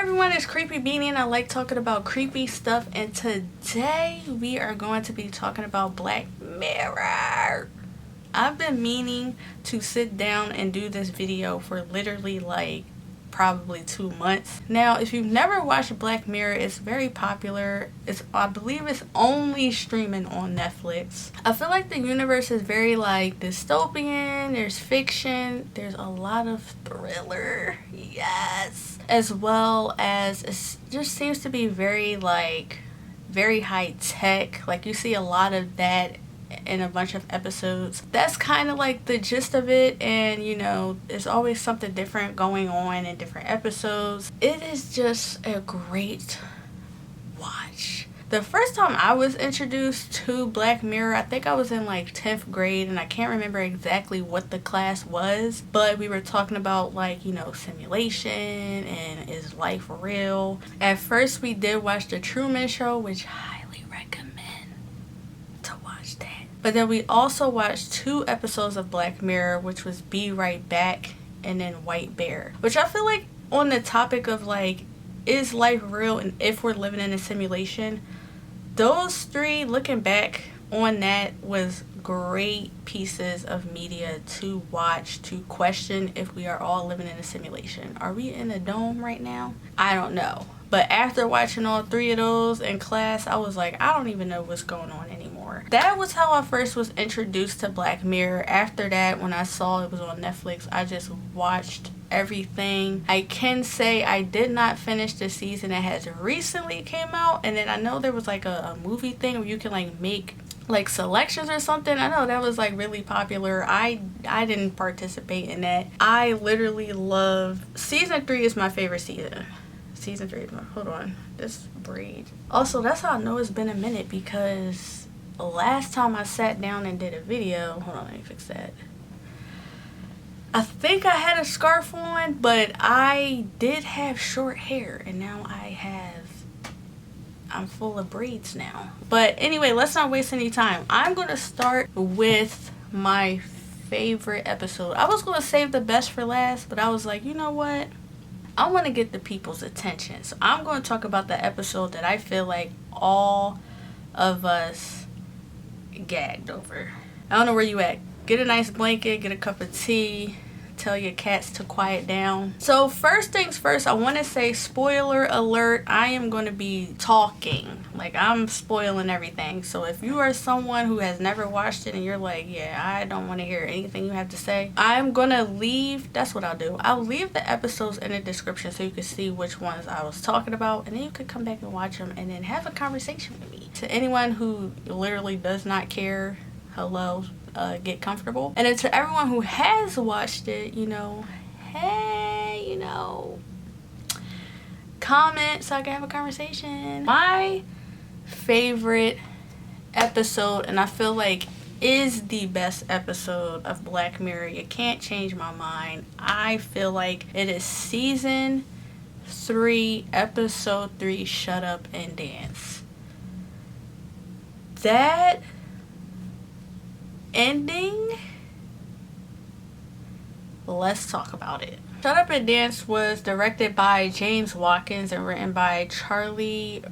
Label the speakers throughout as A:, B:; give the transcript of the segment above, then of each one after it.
A: everyone, it's CreepyBeanie and I like talking about creepy stuff, and today we are going to be talking about Black Mirror. I've been meaning to sit down and do this video for literally like probably 2 months. Now, if you've never watched Black Mirror, it's very popular. I believe it's only streaming on Netflix. I feel like the universe is very like dystopian, there's fiction, there's a lot of thriller, yes, as well as it just seems to be very high tech. Like you see a lot of that in a bunch of episodes. That's kind of like the gist of it, and you know, there's always something different going on in different episodes. It is just a great watch. The first time I was introduced to Black Mirror, I think I was in like 10th grade, and I can't remember exactly what the class was, but we were talking about like, you know, simulation and is life real. At first we did watch The Truman Show, which highly recommend to watch that. But then we also watched 2 episodes of Black Mirror, which was Be Right Back and then White Bear, which I feel like on the topic of like, is life real and if we're living in a simulation, those 3, looking back on that, was great pieces of media to watch, to question if we are all living in a simulation. Are we in a dome right now? I don't know. But after watching all 3 of those in class, I was like, I don't even know what's going on anymore. That was how I first was introduced to Black Mirror. After that, when I saw it was on Netflix, I just watched everything. I can say I did not finish the season that has recently came out, and then I know there was like a movie thing where you can like make like selections or something. I know that was like really popular. I didn't participate in that. I literally love season 3 is my favorite season. Season 3, hold on, this braid. Also, that's how I know it's been a minute, because the last time I sat down and did a video, hold on, let me fix that. I think I had a scarf on, but I did have short hair, and now I'm full of braids now. But anyway, let's not waste any time. I'm gonna start with my favorite episode. I was gonna save the best for last, but I was like, you know what? I want to get the people's attention. So I'm going to talk about the episode that I feel like all of us gagged over. I don't know where you at. Get a nice blanket, get a cup of tea, tell your cats to quiet down. So first things first, I want to say, spoiler alert, I am going to be talking. Like, I'm spoiling everything. So if you are someone who has never watched it and you're like, yeah, I don't want to hear anything you have to say, I'm going to leave, that's what I'll do. I'll leave the episodes in the description so you can see which ones I was talking about, and then you could come back and watch them and then have a conversation with me. To anyone who literally does not care, hello, get comfortable. And then to everyone who has watched it, you know, hey, you know, comment so I can have a conversation. My favorite episode, and I feel like is the best episode of Black Mirror, you can't change my mind, I feel like it is season 3, episode 3, Shut Up and Dance. That ending, let's talk about it. Shut Up and Dance was directed by James Watkins and written by Charlie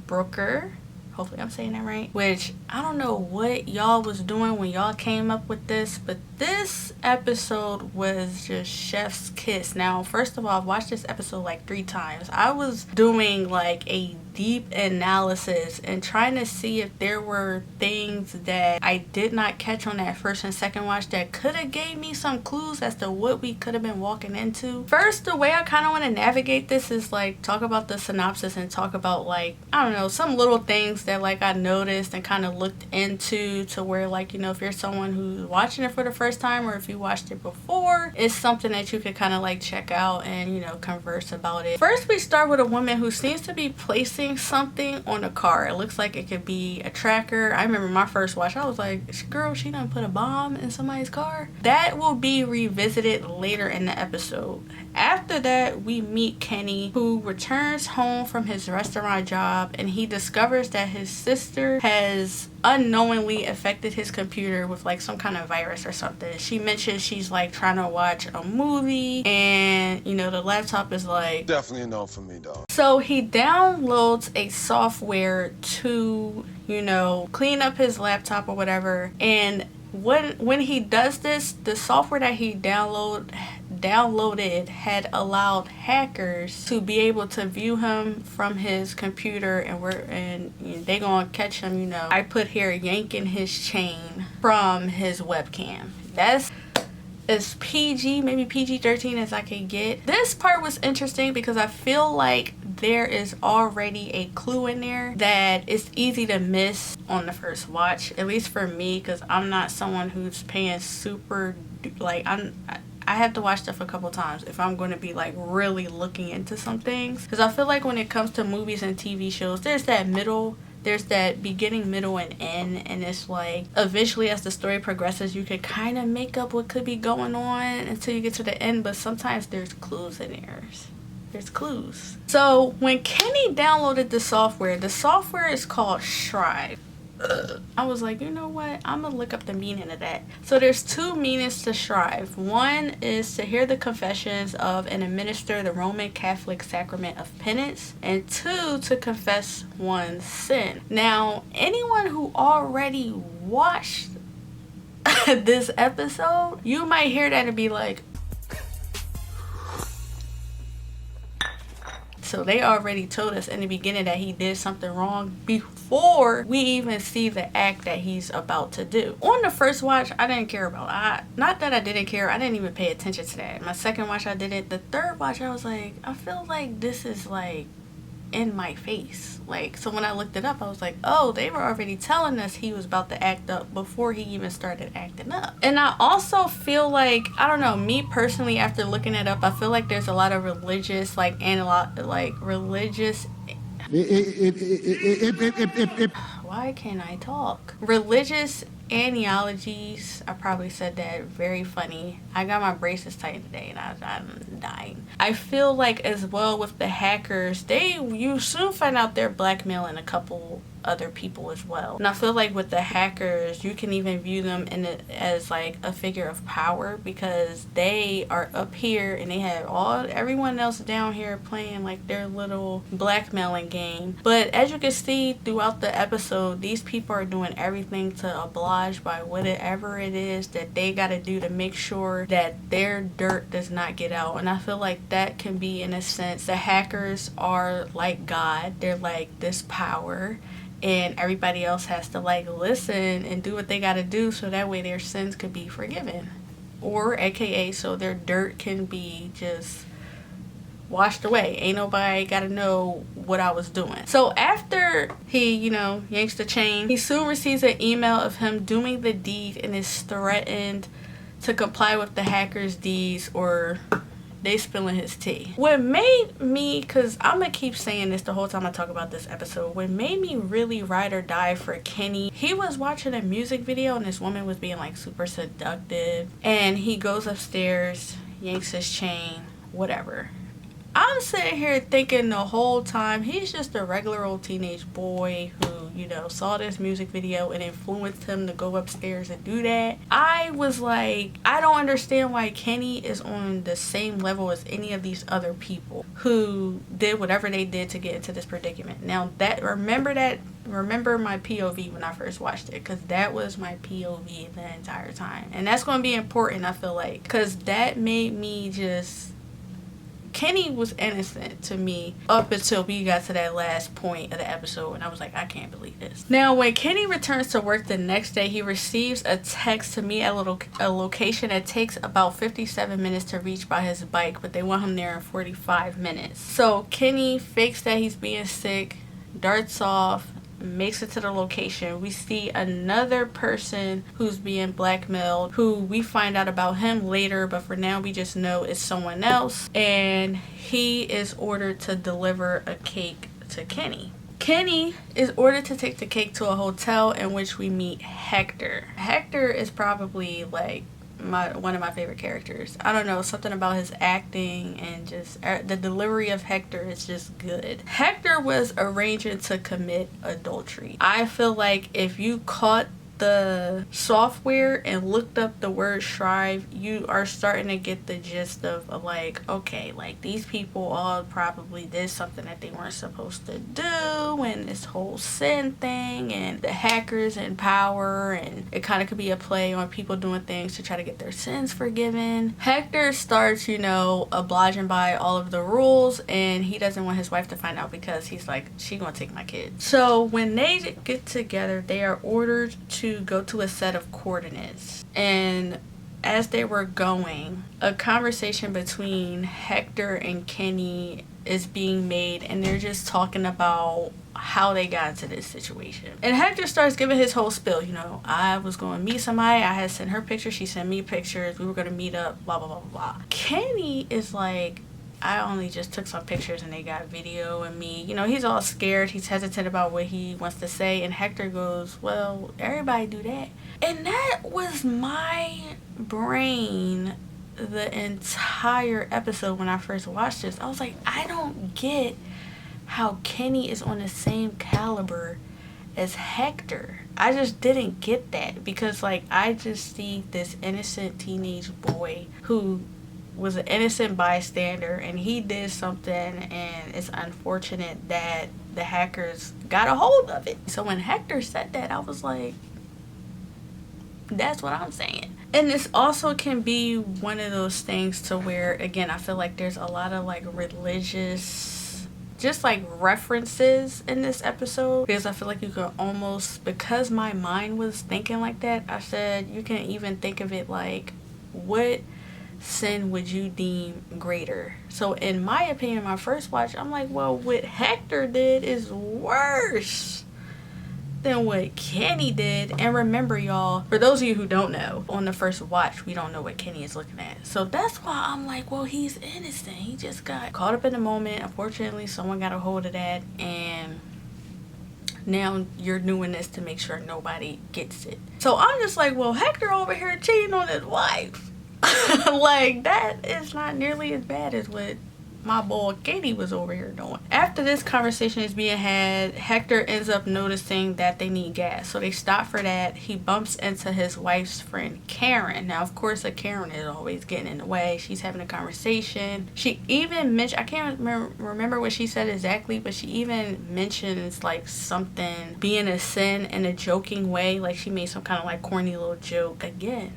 A: Brooker. Hopefully I'm saying that right. Which, I don't know what y'all was doing when y'all came up with this, but this episode was just chef's kiss. Now, first of all, I've watched this episode like 3 times. I was doing like a deep analysis and trying to see if there were things that I did not catch on that first and second watch that could have gave me some clues as to what we could have been walking into. First, the way I kind of want to navigate this is like talk about the synopsis and talk about like, I don't know, some little things that like I noticed and kind of looked into, to where like, you know, if you're someone who's watching it for the first time or if you watched it before, it's something that you could kind of like check out and, you know, converse about it. First, we start with a woman who seems to be placing something on a car. It looks like it could be a tracker. I remember my first watch, I was like, girl, she done put a bomb in somebody's car. That will be revisited later in the episode. after that, we meet Kenny, who returns home from his restaurant job, and he discovers that his sister has unknowingly affected his computer with like some kind of virus or something. She mentions she's like trying to watch a movie, and you know, the laptop is like,
B: definitely a no for me, dog.
A: So he downloads a software to, you know, clean up his laptop or whatever. And when he does this, the software that he downloaded had allowed hackers to be able to view him from his computer, and they gonna catch him, you know, I put here, yanking his chain from his webcam. That's as PG, maybe PG-13 as I can get. This part was interesting because I feel like there is already a clue in there that is easy to miss on the first watch, at least for me, because I'm not someone who's paying super, like, I have to watch stuff a couple times if I'm going to be like really looking into some things, because I feel like when it comes to movies and TV shows, there's that beginning, middle, and end, and it's like eventually as the story progresses you could kind of make up what could be going on until you get to the end, but sometimes there's clues in there. There's clues. So when Kenny downloaded the software is called Shrive. I was like, you know what, I'm gonna look up the meaning of that. So there's two meanings to Shrive. One is to hear the confessions of and administer the Roman Catholic sacrament of penance, and two, to confess one's sin. Now, anyone who already watched this episode, you might hear that and be like, so they already told us in the beginning that he did something wrong before we even see the act that he's about to do. On the first watch, I didn't care about. Not that I didn't care, I didn't even pay attention to that. My second watch, I didn't. The third watch, I was like, I feel like this is like in my face. Like, so when I looked it up, I was like, oh, they were already telling us he was about to act up before he even started acting up. And I also feel like, I don't know, me personally, after looking it up, I feel like there's a lot of religious, like, religious. Why can't I talk? Religious genealogies. I probably said that very funny. I got my braces tightened today and I'm dying. I feel like as well with the hackers, you soon find out they're blackmailing a couple other people as well. And I feel like with the hackers, you can even view them as like a figure of power, because they are up here and they have everyone else down here playing like their little blackmailing game. But as you can see throughout the episode, these people are doing everything to oblige by whatever it is that they got to do to make sure that their dirt does not get out. And I feel like that can be, in a sense, the hackers are like God. They're like this power, and everybody else has to like listen and do what they got to do so that way their sins could be forgiven, or aka so their dirt can be just washed away. Ain't nobody gotta know what I was doing. So after he, yanks the chain, he soon receives an email of him doing the deed and is threatened to comply with the hackers' deeds or they spilling his tea. What made me, because I'm gonna keep saying this the whole time I talk about this episode, what made me really ride or die for Kenny, he was watching a music video and this woman was being like super seductive, and he goes upstairs, yanks his chain, whatever. I'm sitting here thinking the whole time he's just a regular old teenage boy who, saw this music video and influenced him to go upstairs and do that. I was like, I don't understand why Kenny is on the same level as any of these other people who did whatever they did to get into this predicament. Now, remember my POV when I first watched it, because that was my POV the entire time. And that's going to be important, I feel like, because that made me just... Kenny was innocent to me up until we got to that last point of the episode, and I was like, I can't believe this. Now, when Kenny returns to work the next day, he receives a text to meet at a location that takes about 57 minutes to reach by his bike, but they want him there in 45 minutes. So Kenny fakes that he's being sick, darts off, makes it to the location. We see another person who's being blackmailed, who we find out about him later, but for now we just know it's someone else, and he is ordered to deliver a cake to Kenny. Kenny is ordered to take the cake to a hotel in which we meet Hector. Hector is probably like one of my favorite characters. I don't know, something about his acting and just the delivery of Hector is just good. Hector was arranging to commit adultery. I feel like if you caught the software and looked up the word shrive, you are starting to get the gist of like, okay, like these people all probably did something that they weren't supposed to do, and this whole sin thing, and the hackers in power, and it kind of could be a play on people doing things to try to get their sins forgiven. Hector starts, you know, obliging by all of the rules, and he doesn't want his wife to find out because he's like, she gonna take my kid. So when they get together, they are ordered to go to a set of coordinates, and as they were going, a conversation between Hector and Kenny is being made, and they're just talking about how they got into this situation. And Hector starts giving his whole spiel. You know, I was going to meet somebody, I had sent her pictures, she sent me pictures, we were going to meet up, blah blah blah blah. Kenny is like, I only just took some pictures and they got video and me. You know, he's all scared. He's hesitant about what he wants to say. And Hector goes, well, everybody do that. And that was my brain the entire episode when I first watched this. I was like, I don't get how Kenny is on the same caliber as Hector. I just didn't get that, because like I just see this innocent teenage boy who was an innocent bystander, and he did something, and it's unfortunate that the hackers got a hold of it. So when Hector said that, I was like, that's what I'm saying. And this also can be one of those things to where, again, I feel like there's a lot of like religious, just like references in this episode, because I feel like you could almost, because my mind was thinking like that, I said you can even think of it like, what sin would you deem greater? So in my opinion, my first watch, I'm like, well, what Hector did is worse than what Kenny did. And remember, y'all, for those of you who don't know, on the first watch, we don't know what Kenny is looking at. So that's why I'm like, well, he's innocent. He just got caught up in the moment. Unfortunately, someone got a hold of that, and now you're doing this to make sure nobody gets it. So I'm just like, well, Hector over here cheating on his wife. Like, that is not nearly as bad as what my boy Katie was over here doing. After this conversation is being had, Hector ends up noticing that they need gas, so they stop for that. He bumps into his wife's friend Karen. Now, of course, Karen is always getting in the way. She's having a conversation. She even mentioned, I can't remember what she said exactly, but she even mentions like something being a sin in a joking way. Like she made some kind of like corny little joke. Again,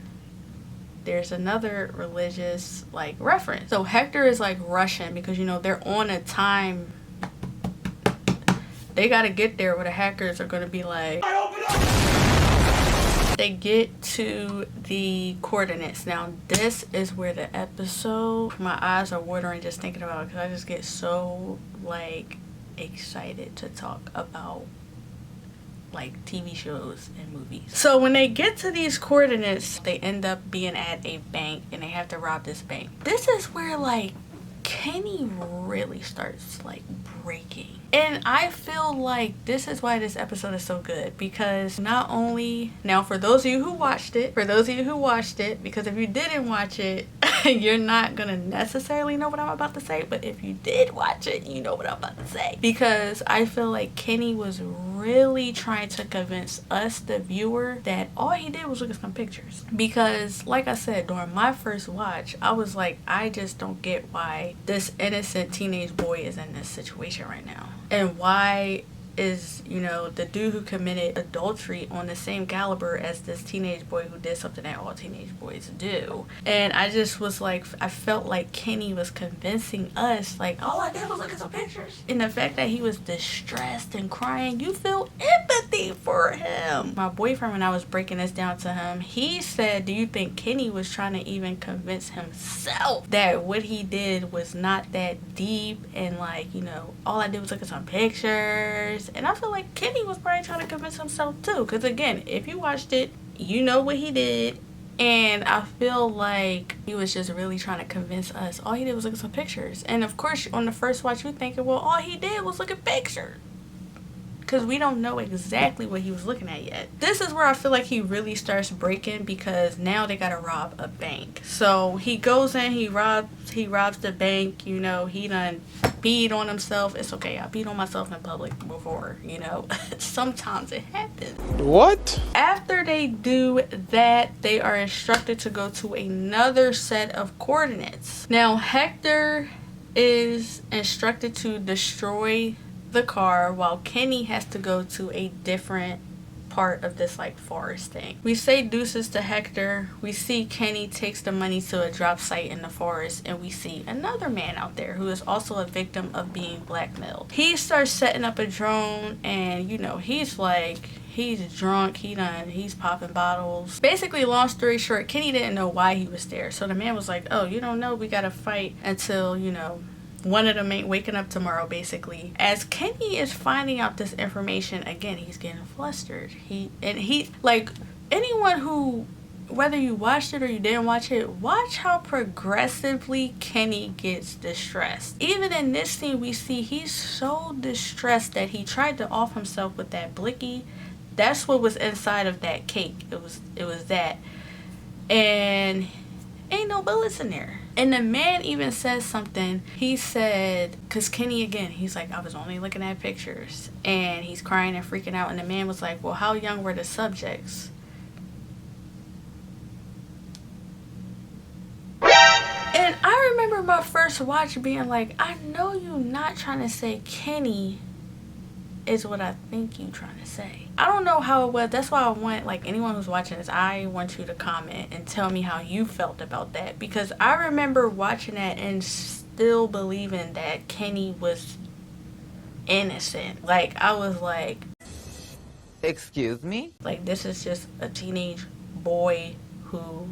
A: there's another religious like reference. So Hector is like rushing because, you know, they're on a time. They got to get there where the hackers are going to be like. They get to the coordinates. Now this is where the episode, my eyes are watering just thinking about it, because I just get so like excited to talk about like TV shows and movies. So when they get to these coordinates, they end up being at a bank, and they have to rob this bank. This is where like Kenny really starts like breaking. And I feel like this is why this episode is so good, because not only, now for those of you who watched it, because if you didn't watch it, you're not gonna necessarily know what I'm about to say, but if you did watch it, you know what I'm about to say. Because I feel like Kenny was really trying to convince us, the viewer, that all he did was look at some pictures. Because like I said, during my first watch, I was like, I just don't get why this innocent teenage boy is in this situation right now, and why is, you know, the dude who committed adultery on the same caliber as this teenage boy who did something that all teenage boys do. And I just was like, I felt like Kenny was convincing us, like, all I did was look at some pictures. And the fact that he was distressed and crying, you feel empathy for him. My boyfriend, when I was breaking this down to him, he said, do you think Kenny was trying to even convince himself that what he did was not that deep, and like, you know, all I did was look at some pictures? And I feel like Kenny was probably trying to convince himself too, because again, if you watched it, you know what he did. And I feel like he was just really trying to convince us all he did was look at some pictures. And of course, on the first watch, you're thinking, well, all he did was look at pictures, because we don't know exactly what he was looking at yet. This is where I feel like he really starts breaking, because now they gotta rob a bank. So he goes in, he robs the bank. You know, he done beat on himself. It's okay, I beat on myself in public before, you know. Sometimes it happens.
B: What?
A: After they do that, they are instructed to go to another set of coordinates. Now Hector is instructed to destroy the car, while Kenny has to go to a different part of this like forest thing. We say deuces to Hector. We see Kenny takes the money to a drop site in the forest, and we see another man out there who is also a victim of being blackmailed. He starts setting up a drone, and you know, he's drunk, he's popping bottles. Basically, long story short, Kenny didn't know why he was there. So the man was like, oh, you don't know, we gotta fight until, you know, one of them ain't waking up tomorrow, basically. As Kenny is finding out this information, again, he's getting flustered. He like, anyone who, whether you watched it or you didn't watch it, watch how progressively Kenny gets distressed. Even in this scene, we see he's so distressed that he tried to off himself with that blicky. That's what was inside of that cake. It was that. And ain't no bullets in there. And the man even says something. He said, because Kenny, again, he's like, I was only looking at pictures. And he's crying and freaking out. And the man was like, well, how young were the subjects? And I remember my first watch being like, I know you're not trying to say Kenny is what I think you trying to say. I don't know how it was. That's why I want, like, anyone who's watching this, I want you to comment and tell me how you felt about that, because I remember watching that and still believing that Kenny was innocent. Like, I was like,
C: excuse me?
A: Like, this is just a teenage boy who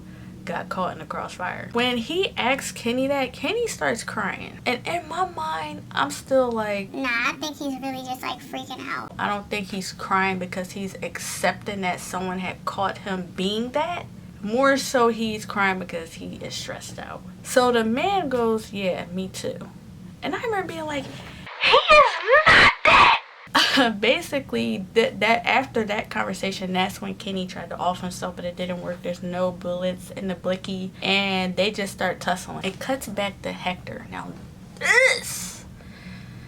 A: got caught in the crossfire. When he asks Kenny that, Kenny starts crying. And in my mind, I'm still like,
D: nah, I think he's really just like freaking out.
A: I don't think he's crying because he's accepting that someone had caught him being that. More so he's crying because he is stressed out. So the man goes, yeah, me too. And I remember being like, he is not that. Basically, that after that conversation, that's when Kenny tried to off himself, but it didn't work. There's no bullets in the blicky, and they just start tussling. It cuts back to Hector.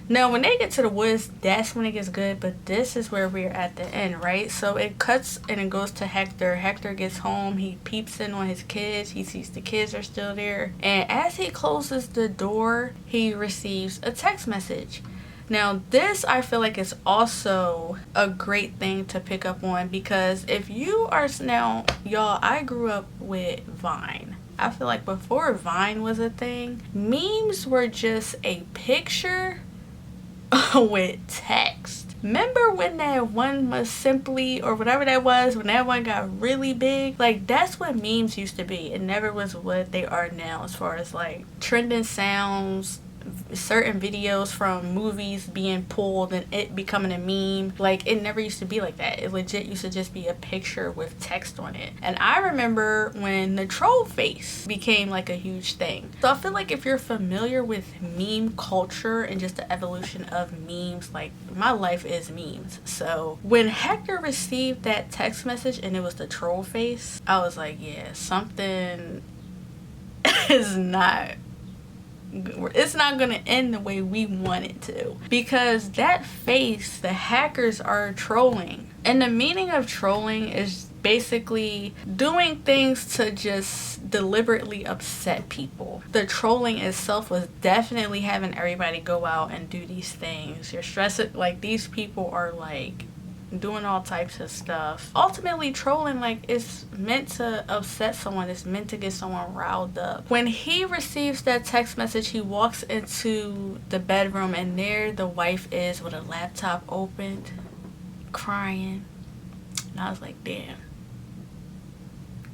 A: Now when they get to the woods, that's when it gets good, but this is where we're at the end, right? So it cuts and it goes to Hector. Hector gets home, he peeps in on his kids, he sees the kids are still there, and as he closes the door, he receives a text message. Now this, I feel like, is also a great thing to pick up on, because if you are, now y'all, I grew up with Vine. I feel like before Vine was a thing, memes were just a picture with text. Remember when that one was Simply or whatever that was, when that one got really big? Like, that's what memes used to be. It never was what they are now, as far as like trending sounds, certain videos from movies being pulled and it becoming a meme. Like, it never used to be like that. It legit used to just be a picture with text on it. And I remember when the troll face became like a huge thing. So I feel like if you're familiar with meme culture and just the evolution of memes, like, my life is memes. So when Hector received that text message and it was the troll face, I was like, yeah, something is not, it's not gonna end the way we want it to, because that face, the hackers are trolling. And the meaning of trolling is basically doing things to just deliberately upset people. The trolling itself was definitely having everybody go out and do these things. You're stressed, like, these people are like doing all types of stuff. Ultimately, trolling, like, it's meant to upset someone. It's meant to get someone riled up. When he receives that text message, he walks into the bedroom, and there the wife is with a laptop opened, crying. And I was like, damn.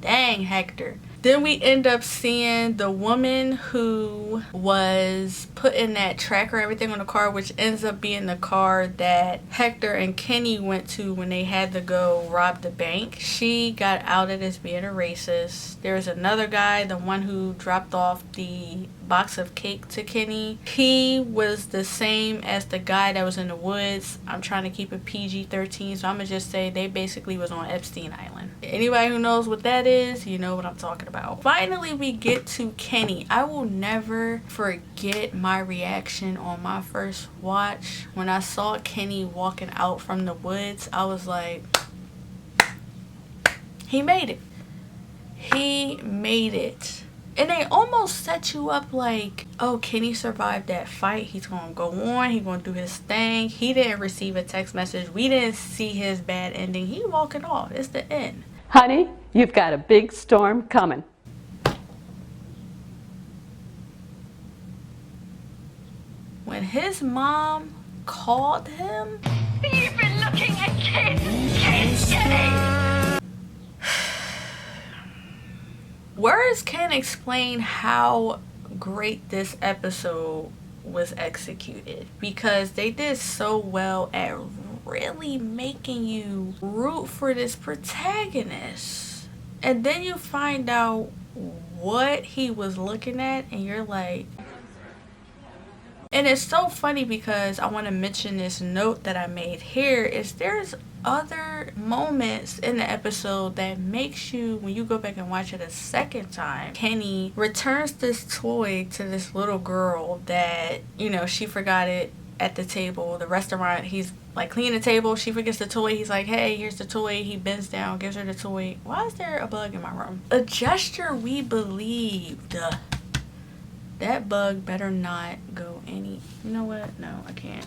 A: Dang, Hector. Then we end up seeing the woman who was putting that tracker, everything on the car, which ends up being the car that Hector and Kenny went to when they had to go rob the bank. She got outed as being a racist. There's another guy, the one who dropped off the box of cake to Kenny. He was the same as the guy that was in the woods. I'm trying to keep it PG-13, so I'm gonna just say they basically was on Epstein Island. Anybody who knows what that is, you know what I'm talking about. Finally, we get to Kenny. I will never forget my reaction on my first watch. When I saw Kenny walking out from the woods, I was like, he made it. He made it. And they almost set you up like, oh, Kenny survived that fight. He's going to go on. He's going to do his thing. He didn't receive a text message. We didn't see his bad ending. He walking off. It's the end.
B: Honey, you've got a big storm coming.
A: When his mom called him,
E: You've been looking at kids, Jenny!
A: words can't explain how great this episode was executed, because they did so well at really making you root for this protagonist. And then you find out what he was looking at and you're like, and it's so funny because I want to mention this note that I made here is there's other moments in the episode that makes you, when you go back and watch it a second time, Kenny returns this toy to this little girl that, you know, she forgot it at the table, the restaurant. He's like cleaning the table, she forgets the toy. He's like, hey, here's the toy. He bends down, gives her the toy. Why is there a bug in my room? A gesture we believed. That bug better not go any... You know what? No, I can't.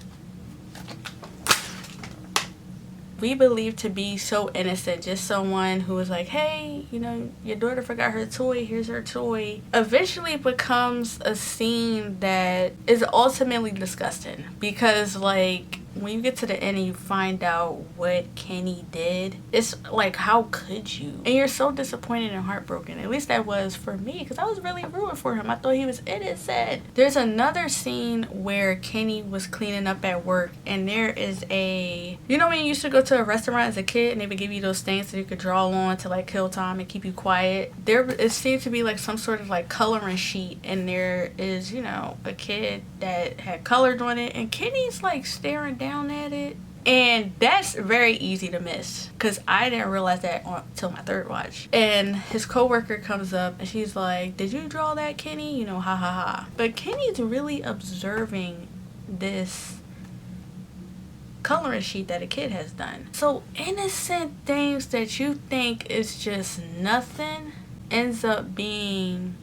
A: We believe to be so innocent, just someone who was like, hey, you know, your daughter forgot her toy, here's her toy, eventually becomes a scene that is ultimately disgusting. Because, like, when you get to the end and you find out what Kenny did, it's like, how could you? And you're so disappointed and heartbroken. At least that was for me, because I was really rooting for him. I thought he was innocent. There's another scene where Kenny was cleaning up at work, and there is a... You know when you used to go to a restaurant as a kid and they would give you those things that you could draw on to like kill time and keep you quiet? There, it seemed to be like some sort of like coloring sheet, and there is, you know, a kid that had colored on it, and Kenny's like staring down at it, and that's very easy to miss because I didn't realize that until my third watch. And his coworker comes up and she's like, did you draw that, Kenny? You know, ha ha ha. But Kenny's really observing this coloring sheet that a kid has done. So innocent things that you think is just nothing ends up being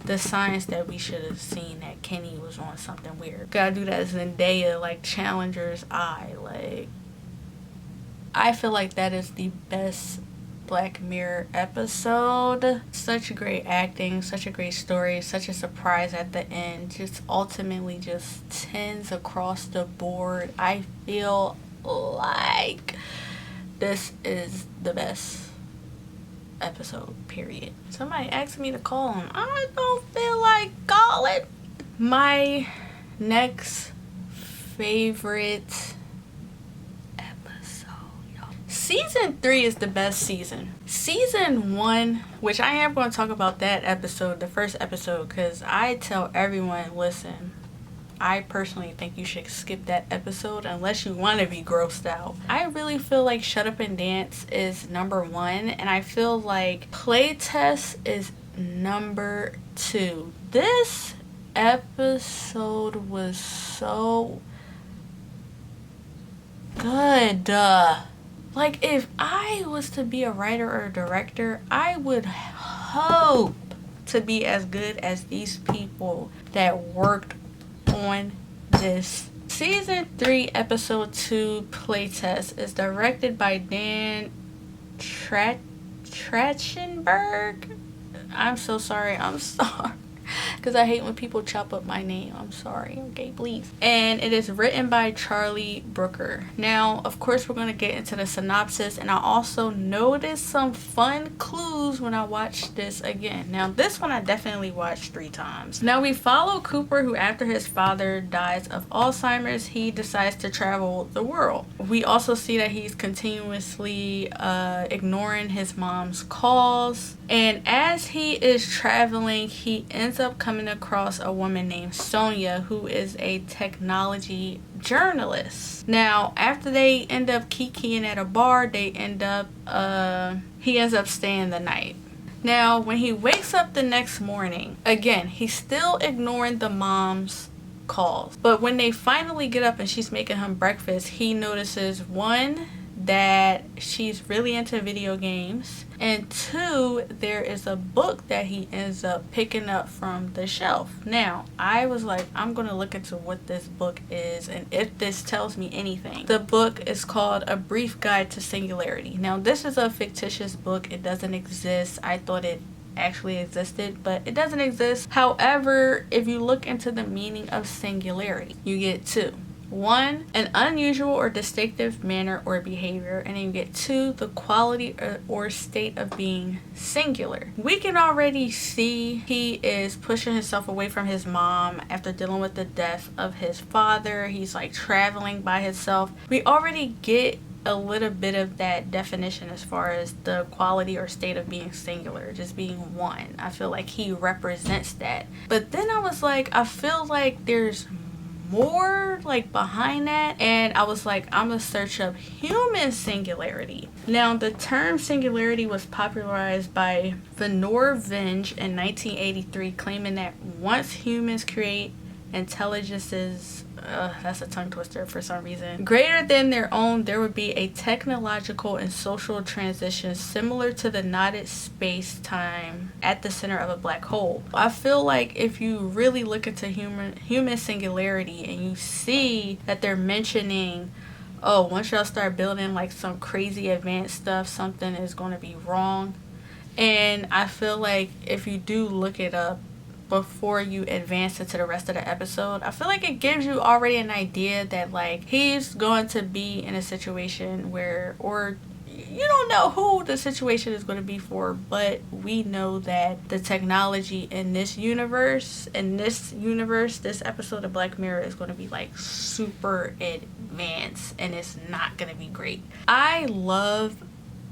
A: the signs that we should have seen that Kenny was on something weird. Gotta do that Zendaya, like, Challenger's eye. Like, I feel like that is the best Black Mirror episode. Such great acting, such a great story, such a surprise at the end. Just ultimately just 10s across the board. I feel like this is the best episode, period. Somebody asked me to call him. I don't feel like calling. My next favorite episode, y'all. Season 3 is the best season. Season 1, which I am going to talk about that episode, the first episode, because I tell everyone, listen, I personally think you should skip that episode unless you want to be grossed out. I really feel like Shut Up and Dance is number 1, and I feel like Playtest is number 2. This episode was so good. Like, if I was to be a writer or a director, I would hope to be as good as these people that worked on this. Season 3 episode 2 Playtest is directed by Dan Trachtenberg. I'm so sorry, because I hate when people chop up my name. I'm sorry, okay, please. And it is written by Charlie Brooker. Now, of course, we're going to get into the synopsis, and I also noticed some fun clues when I watched this again. Now, this one I definitely watched 3 times. Now, we follow Cooper, who after his father dies of Alzheimer's, he decides to travel the world. We also see that he's continuously ignoring his mom's calls, and as he is traveling, he ends up coming coming across a woman named Sonia, who is a technology journalist. Now, after they end up kikiing at a bar, he ends up staying the night. Now, when he wakes up the next morning, again, he's still ignoring the mom's calls. But when they finally get up and she's making him breakfast, he notices, one, that she's really into video games, and two, there is a book that he ends up picking up from the shelf. Now, I was like, I'm gonna look into what this book is and if this tells me anything. The book is called A Brief Guide to Singularity. Now, this is a fictitious book. It doesn't exist. I thought it actually existed, but it doesn't exist. However, if you look into the meaning of singularity, you get two. One, an unusual or distinctive manner or behavior, and then you get two, the quality or state of being singular. We can already see he is pushing himself away from his mom after dealing with the death of his father. He's like traveling by himself. We already get a little bit of that definition as far as the quality or state of being singular, just being one. I feel like he represents that. But then I was like, I feel like there's more like behind that, and I was like, I'm gonna search up human singularity. Now, the term singularity was popularized by Venor Venge in 1983, claiming that once humans create intelligences, that's a tongue twister for some reason, greater than their own, there would be a technological and social transition similar to the knotted space-time at the center of a black hole. I feel like if you really look into human singularity and you see that they're mentioning, oh, once y'all start building like some crazy advanced stuff, something is going to be wrong. And I feel like if you do look it up before you advance into the rest of the episode, I feel like it gives you already an idea that like he's going to be in a situation where, or you don't know who the situation is going to be for, but we know that the technology in this universe, this episode of Black Mirror is going to be like super advanced, and it's not going to be great. I love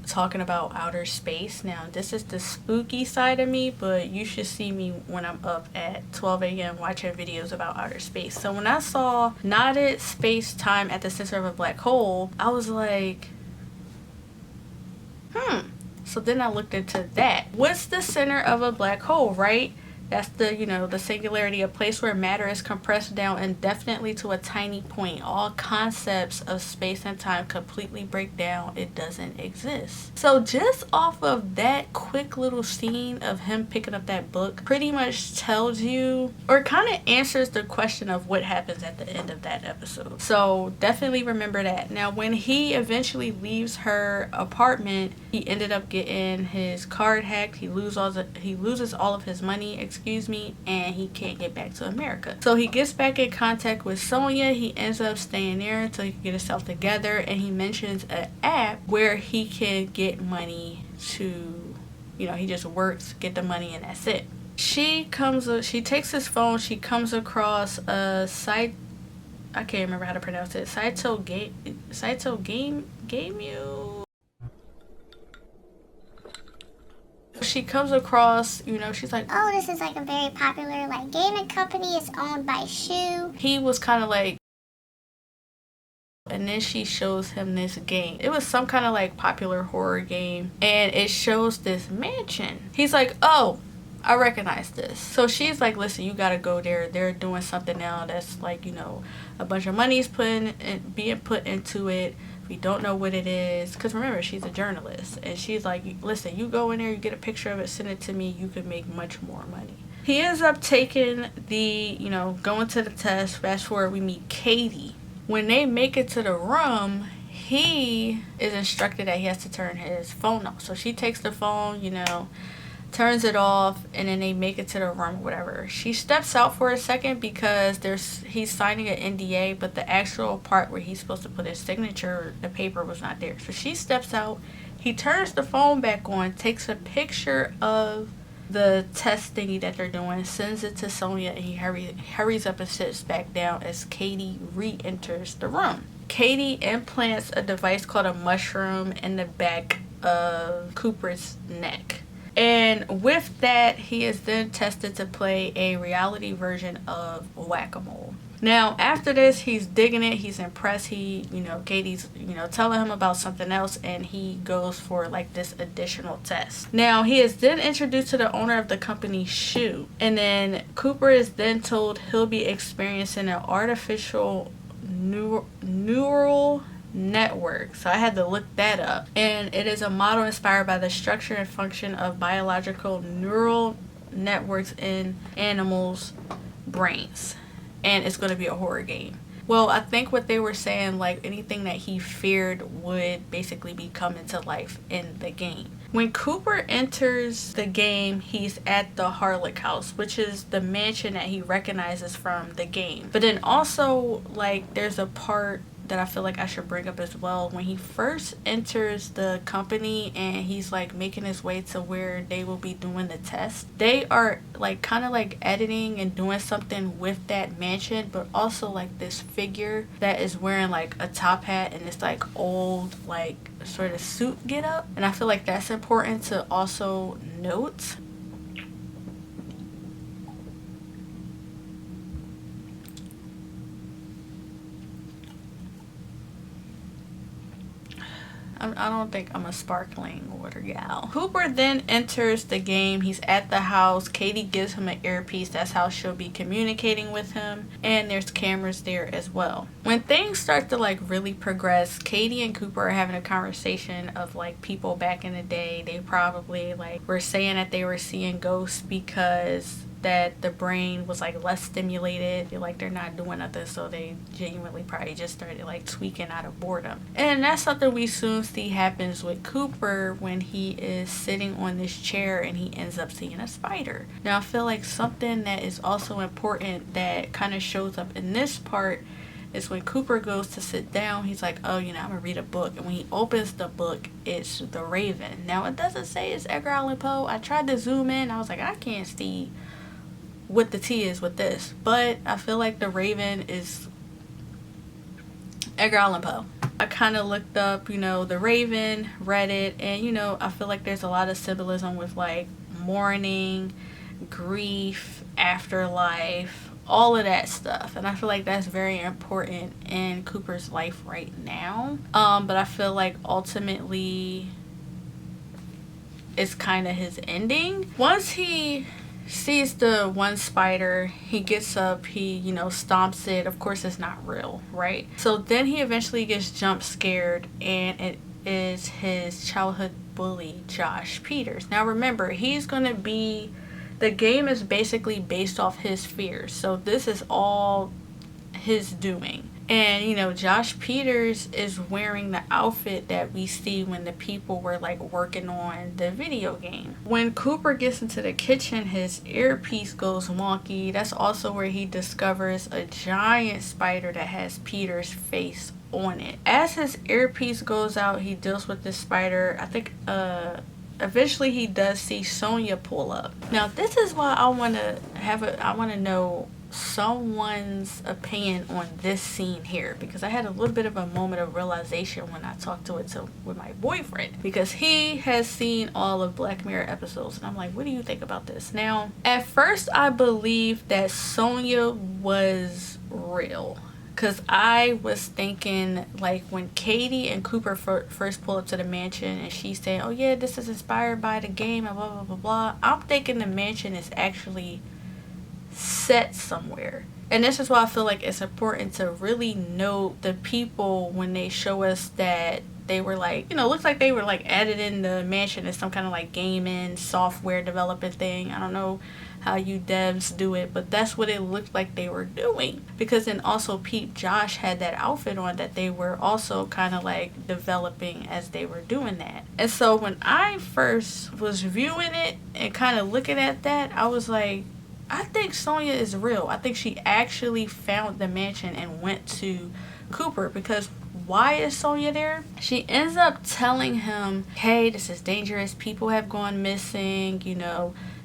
A: talking about outer space. Now, this is the spooky side of me, but you should see me when I'm up at 12 a.m. watching videos about outer space. So when I saw knotted space-time at the center of a black hole, I was like, so then I looked into that. What's the center of a black hole, right? That's the, the singularity, a place where matter is compressed down indefinitely to a tiny point. All concepts of space and time completely break down. It doesn't exist. So just off of that quick little scene of him picking up that book pretty much tells you, or kind of answers the question of what happens at the end of that episode. So definitely remember that. Now, when he eventually leaves her apartment, he ended up getting his card hacked. He loses all of his money, and he can't get back to America. So he gets back in contact with Sonia. He ends up staying there until he can get himself together, and he mentions an app where he can get money to, he just works, get the money, and that's it. She takes his phone, she comes across a site, I can't remember how to pronounce it, Saito Game You. She comes across, she's like,
D: oh, this is like a very popular like gaming company. It's owned by Shu.
A: He was kind of like, and then she shows him this game. It was some kind of like popular horror game, and it shows this mansion. He's like, oh, I recognize this. So she's like, listen, you gotta go there. They're doing something now that's like, a bunch of money's being put into it. We don't know what it is, because remember, she's a journalist, and she's like, listen, you go in there, you get a picture of it, send it to me, you could make much more money. He ends up taking going to the test. Fast forward, we meet Katie. When they make it to the room, he is instructed that he has to turn his phone off. So she takes the phone, turns it off, and then they make it to the room or whatever. She steps out for a second because he's signing an NDA, but the actual part where he's supposed to put his signature, the paper was not there. So she steps out, he turns the phone back on, takes a picture of the test thingy that they're doing, sends it to Sonia, and he hurries up and sits back down as Katie re-enters the room. Katie implants a device called a mushroom in the back of Cooper's neck. And with that, he is then tested to play a reality version of Whack-A-Mole. Now, after this, he's digging it. He's impressed. Katie's, telling him about something else, and he goes for like this additional test. Now, he is then introduced to the owner of the company, Shu. And then Cooper is then told he'll be experiencing an artificial neural network. So I had to look that up. And it is a model inspired by the structure and function of biological neural networks in animals' brains. And it's going to be a horror game. Well, I think what they were saying, like anything that he feared would basically be coming to life in the game. When Cooper enters the game, he's at the Harlock house, which is the mansion that he recognizes from the game. But then also, like, there's a part that I feel like I should bring up as well. When he first enters the company and he's like making his way to where they will be doing the test, they are like kind of like editing and doing something with that mansion, but also like this figure that is wearing like a top hat and this like old like sort of suit get up. And I feel like that's important to also note. I don't think I'm a sparkling water gal. Cooper then enters the game. He's at the house. Katie gives him an earpiece. That's how she'll be communicating with him. And there's cameras there as well. When things start to like really progress, Katie and Cooper are having a conversation of like people back in the day. They probably like were saying that they were seeing ghosts because that the brain was like less stimulated, like they're not doing nothing, so they genuinely probably just started like tweaking out of boredom. And that's something we soon see happens with Cooper when he is sitting on this chair and he ends up seeing a spider. Now I feel like something that is also important that kind of shows up in this part is when Cooper goes to sit down, he's like, oh, I'm gonna read a book. And when he opens the book, it's The Raven. Now it doesn't say it's Edgar Allan Poe. I tried to zoom in, I was like, I can't see what the T is with this, but I feel like The Raven is Edgar Allan Poe. I kind of looked up, The Raven, read it, and I feel like there's a lot of symbolism with like mourning, grief, afterlife, all of that stuff, and I feel like that's very important in Cooper's life right now. But I feel like ultimately it's kind of his ending. Once he sees the one spider, he gets up, he stomps it. Of course it's not real, right? So then he eventually gets jump scared, and it is his childhood bully, Josh Peters. Now remember, the game is basically based off his fears, so this is all his doing. And Josh Peters is wearing the outfit that we see when the people were like working on the video game. When Cooper gets into the kitchen, his earpiece goes wonky. That's also where he discovers a giant spider that has Peters' face on it. As his earpiece goes out, he deals with this spider. I think eventually he does see Sonya pull up. Now this is why I want to know someone's opinion on this scene here, because I had a little bit of a moment of realization when I talked with my boyfriend, because he has seen all of Black Mirror episodes, and I'm like, what do you think about this? Now at first I believed that Sonya was real, because I was thinking like when Katie and Cooper first pull up to the mansion and she's saying, oh yeah, this is inspired by the game and blah blah blah blah, I'm thinking the mansion is actually set somewhere. And this is why I feel like it's important to really note the people when they show us that they were like, looks like they were like added in the mansion as some kind of like gaming software development thing. I don't know how you devs do it, but that's what it looked like they were doing. Because then also Josh had that outfit on that they were also kind of like developing as they were doing that. And so when I first was viewing it and kind of looking at that, I was like, I think Sonya is real. I think she actually found the mansion and went to Cooper, because why is Sonya there? She ends up telling him, hey, this is dangerous. People have gone missing.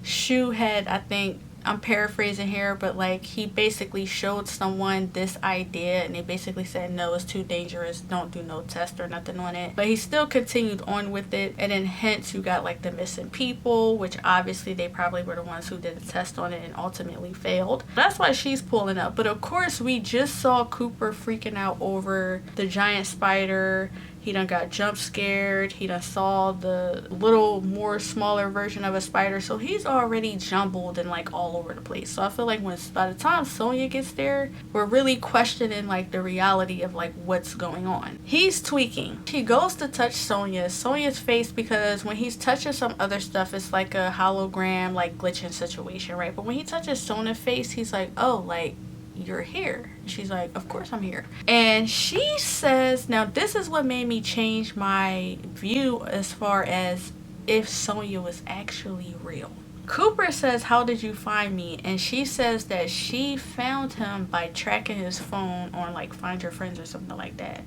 A: Shu had, I think, I'm paraphrasing here, but like he basically showed someone this idea and they basically said no, it's too dangerous, don't do no test or nothing on it. But he still continued on with it, and then hence you got like the missing people, which obviously they probably were the ones who did the test on it and ultimately failed. That's why she's pulling up. But of course we just saw Cooper freaking out over the giant spider. He done got jump scared. He done saw the little more smaller version of a spider. So he's already jumbled and like all over the place. So I feel like by the time Sonya gets there, we're really questioning like the reality of like what's going on. He's tweaking. He goes to touch Sonya's face, because when he's touching some other stuff, it's like a hologram, like glitching situation, right? But when he touches Sonya's face, he's like, oh, like, you're here. She's like, of course I'm here. And she says, now this is what made me change my view as far as if Sonya was actually real. Cooper says, how did you find me? And she says that she found him by tracking his phone on like Find Your Friends or something like that.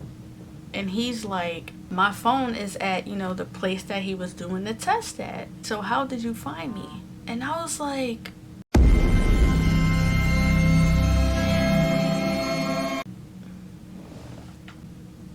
A: And he's like, my phone is at, you know, the place that he was doing the test at. So how did you find me? And I was like,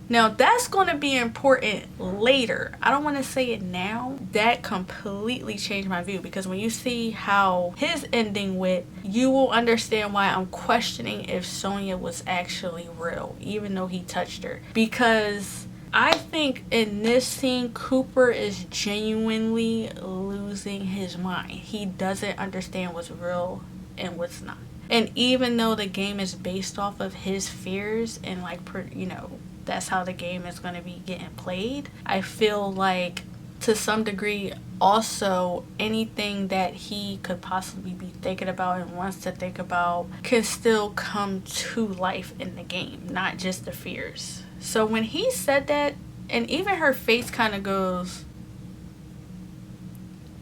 A: now that's going to be important later. I don't want to say it now. That completely changed my view, because when you see how his ending went, you will understand why I'm questioning if Sonya was actually real, even though he touched her. Because I think in this scene, Cooper is genuinely losing his mind. He doesn't understand what's real and what's not. And even though the game is based off of his fears and like, you know, that's how the game is going to be getting played, I feel like to some degree also anything that he could possibly be thinking about and wants to think about can still come to life in the game, not just the fears. So when he said that, and even her face kind of goes,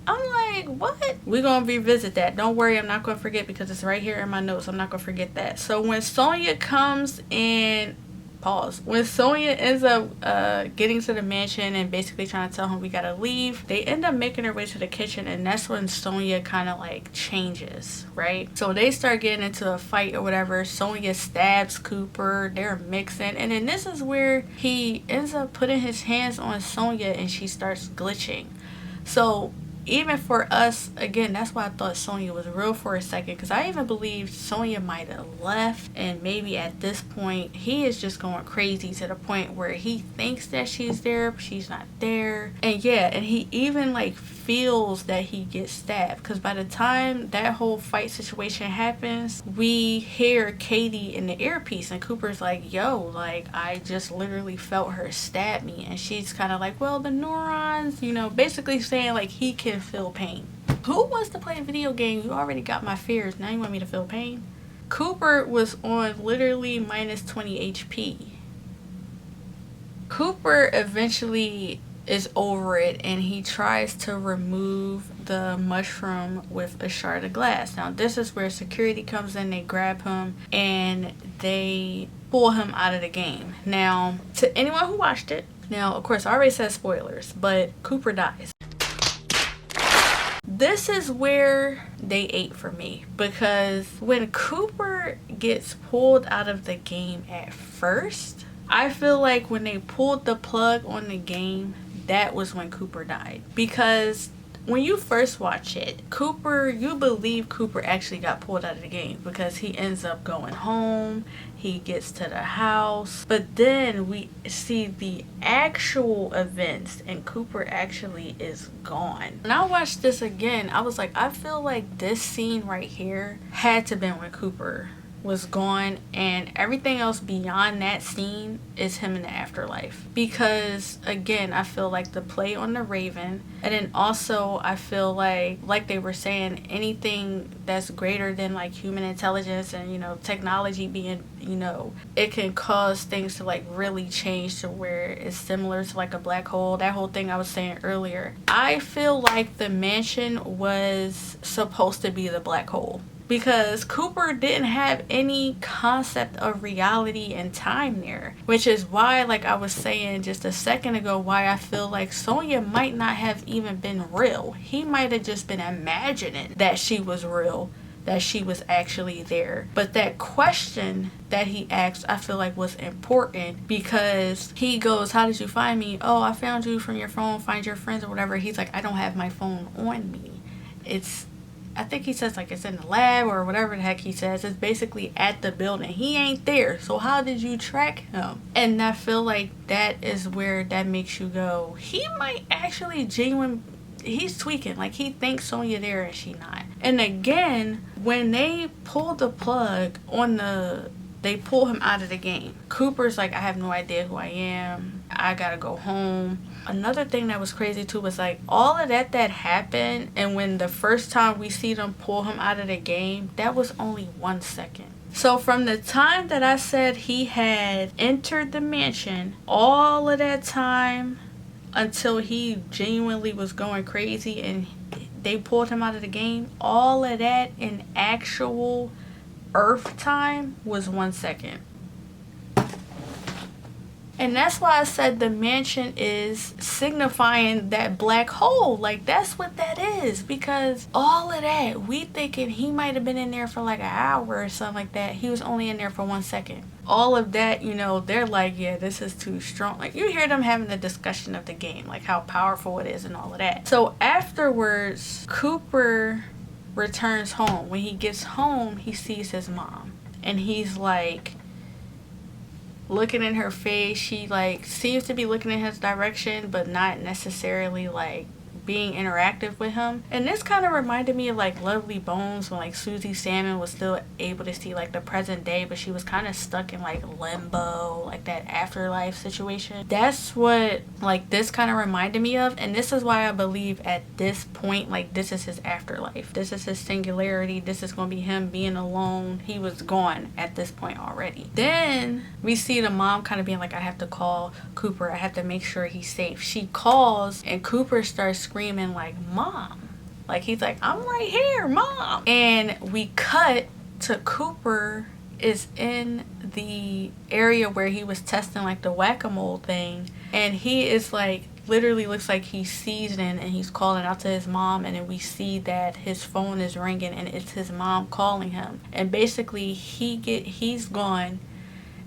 A: I'm like, what? We're going to revisit that. Don't worry, I'm not going to forget, because it's right here in my notes. I'm not going to forget that. So when Sonya comes in, pause. When Sonya ends up getting to the mansion and basically trying to tell him we gotta leave, they end up making their way to the kitchen, and that's when Sonya kind of like changes, right? So they start getting into a fight or whatever. Sonya stabs Cooper. They're mixing, and then this is where he ends up putting his hands on Sonya and she starts glitching. So even for us, again, that's why I thought Sonya was real for a second, because I even believed Sonya might have left, and maybe at this point he is just going crazy to the point where he thinks that she's there but she's not there. And yeah, and he even like feels that he gets stabbed, because by the time that whole fight situation happens, we hear Katie in the earpiece, and Cooper's like, yo, like I just literally felt her stab me. And she's kind of like, well, the neurons, you know, basically saying like he can feel pain. Who wants to play a video game? You already got my fears, now you want me to feel pain? Cooper was on literally minus 20 HP. Cooper eventually is over it, and he tries to remove the mushroom with a shard of glass. Now this is where security comes in. They grab him and they pull him out of the game. Now to anyone who watched it, now of course I already said spoilers, but Cooper dies. This is where they ate for me, because when Cooper gets pulled out of the game at first, I feel like when they pulled the plug on the game, that was when Cooper died. Because when you first watch it, Cooper, you believe Cooper actually got pulled out of the game, because he ends up going home, he gets to the house, but then we see the actual events and Cooper actually is gone. When I watched this again, I was like, I feel like this scene right here had to have been when Cooper was gone, and everything else beyond that scene is him in the afterlife. Because again, I feel like the play on the Raven, and then also I feel like they were saying, anything that's greater than like human intelligence and, you know, technology being, you know, it can cause things to like really change to where it's similar to like a black hole. That whole thing I was saying earlier, I feel like the mansion was supposed to be the black hole, because Cooper didn't have any concept of reality and time there, which is why, like I was saying just a second ago, why I feel like Sonya might not have even been real. He might have just been imagining that she was real, that she was actually there. But that question that he asked, I feel like was important, because he goes, how did you find me? Oh, I found you from your phone, find your friends or whatever. He's like, I don't have my phone on me. I think he says like it's in the lab or whatever the heck he says. It's basically at the building. He ain't there. So how did you track him? And I feel like that is where that makes you go, he might actually he's tweaking. Like, he thinks Sonya there and she not. And again, when they pulled the plug on they pull him out of the game, Cooper's like, I have no idea who I am. I gotta go home. Another thing that was crazy too was like all of that happened, and when the first time we see them pull him out of the game, that was only 1 second. So from the time that I said he had entered the mansion, all of that time until he genuinely was going crazy and they pulled him out of the game, all of that in actual Earth time was 1 second. And that's why I said the mansion is signifying that black hole. Like, that's what that is. Because all of that, we thinking he might have been in there for like an hour or something like that. He was only in there for 1 second. All of that, you know, they're like, yeah, this is too strong. Like, you hear them having the discussion of the game, like how powerful it is and all of that. So afterwards, Cooper returns home. When he gets home, he sees his mom. And he's like, looking in her face. She like seems to be looking in his direction, but not necessarily like being interactive with him. And this kind of reminded me of like Lovely Bones, when like Susie Salmon was still able to see like the present day, but she was kind of stuck in like limbo, like that afterlife situation. That's what like this kind of reminded me of. And this is why I believe at this point, like, this is his afterlife, this is his singularity, this is going to be him being alone. He was gone at this point already. Then we see the mom kind of being like, I have to call Cooper, I have to make sure he's safe. She calls and Cooper starts screaming like, Mom. Like, he's like, I'm right here, Mom. And we cut to Cooper is in the area where he was testing like the whack-a-mole thing, and he is like, literally looks like he's seasoned, and he's calling out to his mom. And then we see that his phone is ringing and it's his mom calling him. And basically he's gone,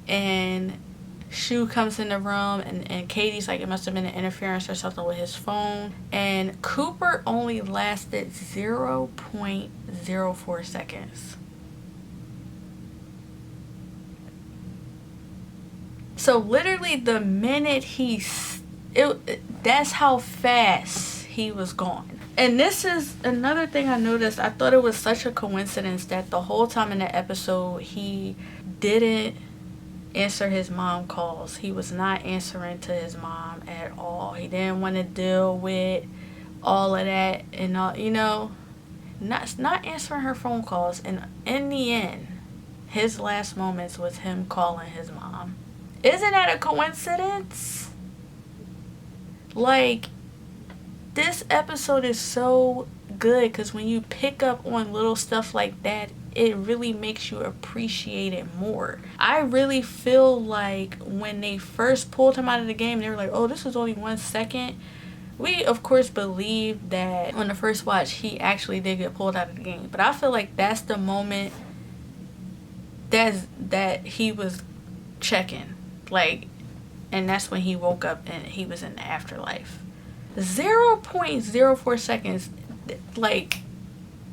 A: and Shu comes in the room, and Katie's like, it must have been an interference or something with his phone. And Cooper only lasted 0.04 seconds. So literally the minute that's how fast he was gone. And this is another thing I noticed. I thought it was such a coincidence that the whole time in the episode he didn't answer his mom calls. He was not answering to his mom at all. He didn't want to deal with all of that and all, you know, not answering her phone calls. And in the end, his last moments was him calling his mom. Isn't that a coincidence? Like, this episode is so good because when you pick up on little stuff like that, it really makes you appreciate it more. I really feel like when they first pulled him out of the game, they were like, oh, this was only 1 second. We, of course, believe that on the first watch, he actually did get pulled out of the game. But I feel like that's the moment that he was checking. Like, and that's when he woke up and he was in the afterlife. 0.04 seconds. Like,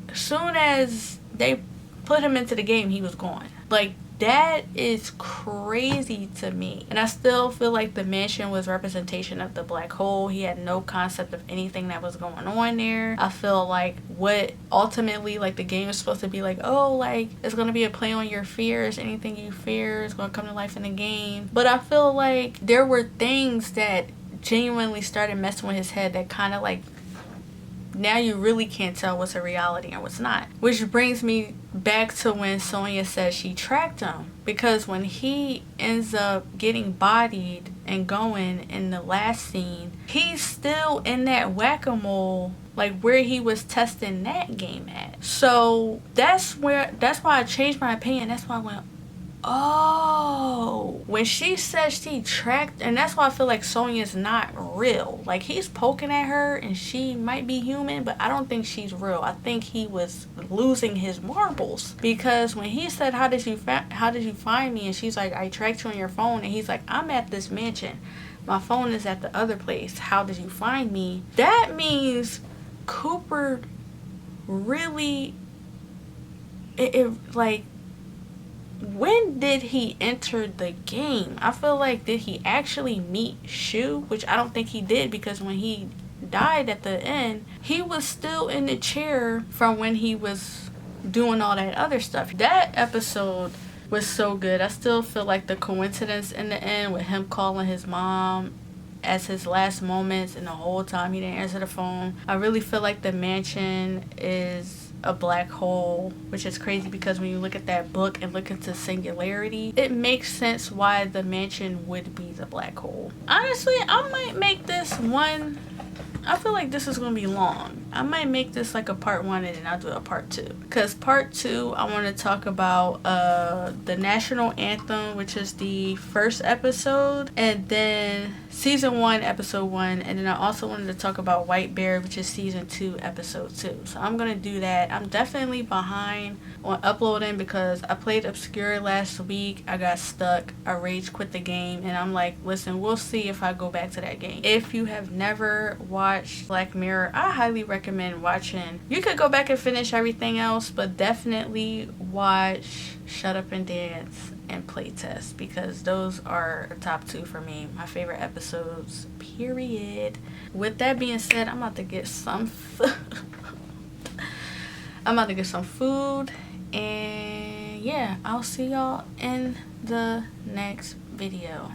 A: as soon as they put him into the game, he was gone. Like, that is crazy to me. And I still feel like the mansion was representation of the black hole. He had no concept of anything that was going on there. I feel like what ultimately, like, the game is supposed to be like, oh, like, it's gonna be a play on your fears. Anything you fear is gonna come to life in the game. But I feel like there were things that genuinely started messing with his head that kind of like, now you really can't tell what's a reality and what's not. Which brings me back to when Sonya says she tracked him. Because when he ends up getting bodied and going in the last scene, he's still in that whack-a-mole, like where he was testing that game at. So that's why I changed my opinion. That's why I went, Oh, when she says she tracked, and that's why I feel like Sonya's not real. Like, he's poking at her and she might be human, but I don't think she's real. I think he was losing his marbles, because when he said, how did you find me? And she's like, I tracked you on your phone. And he's like, I'm at this mansion. My phone is at the other place. How did you find me? That means Cooper really, like, when did he enter the game? I feel like, did he actually meet Shu? Which I don't think he did, because when he died at the end, he was still in the chair from when he was doing all that other stuff. That episode was so good. I still feel like the coincidence in the end with him calling his mom as his last moments, and the whole time he didn't answer the phone. I really feel like the mansion is a black hole, which is crazy, because when you look at that book and look into singularity, it makes sense why the mansion would be the black hole. Honestly, I might make this one, I feel like this is gonna be long. I might make this like a part 1 and then I'll do a part 2, because part 2 I want to talk about the national anthem, which is the first episode, and then season 1 episode 1, and then I also wanted to talk about White Bear, which is season 2 episode 2. So I'm gonna do that. I'm definitely behind on uploading because I played Obscure last week. I got stuck, I rage quit the game, and I'm like, listen, we'll see if I go back to that game. If you have never watched Black Mirror, I highly recommend watching. You could go back and finish everything else, but definitely watch Shut Up and Dance and Playtest, because those are the top 2 for me, my favorite episodes, period. With that being said, I'm about to get some food. And yeah, I'll see y'all in the next video.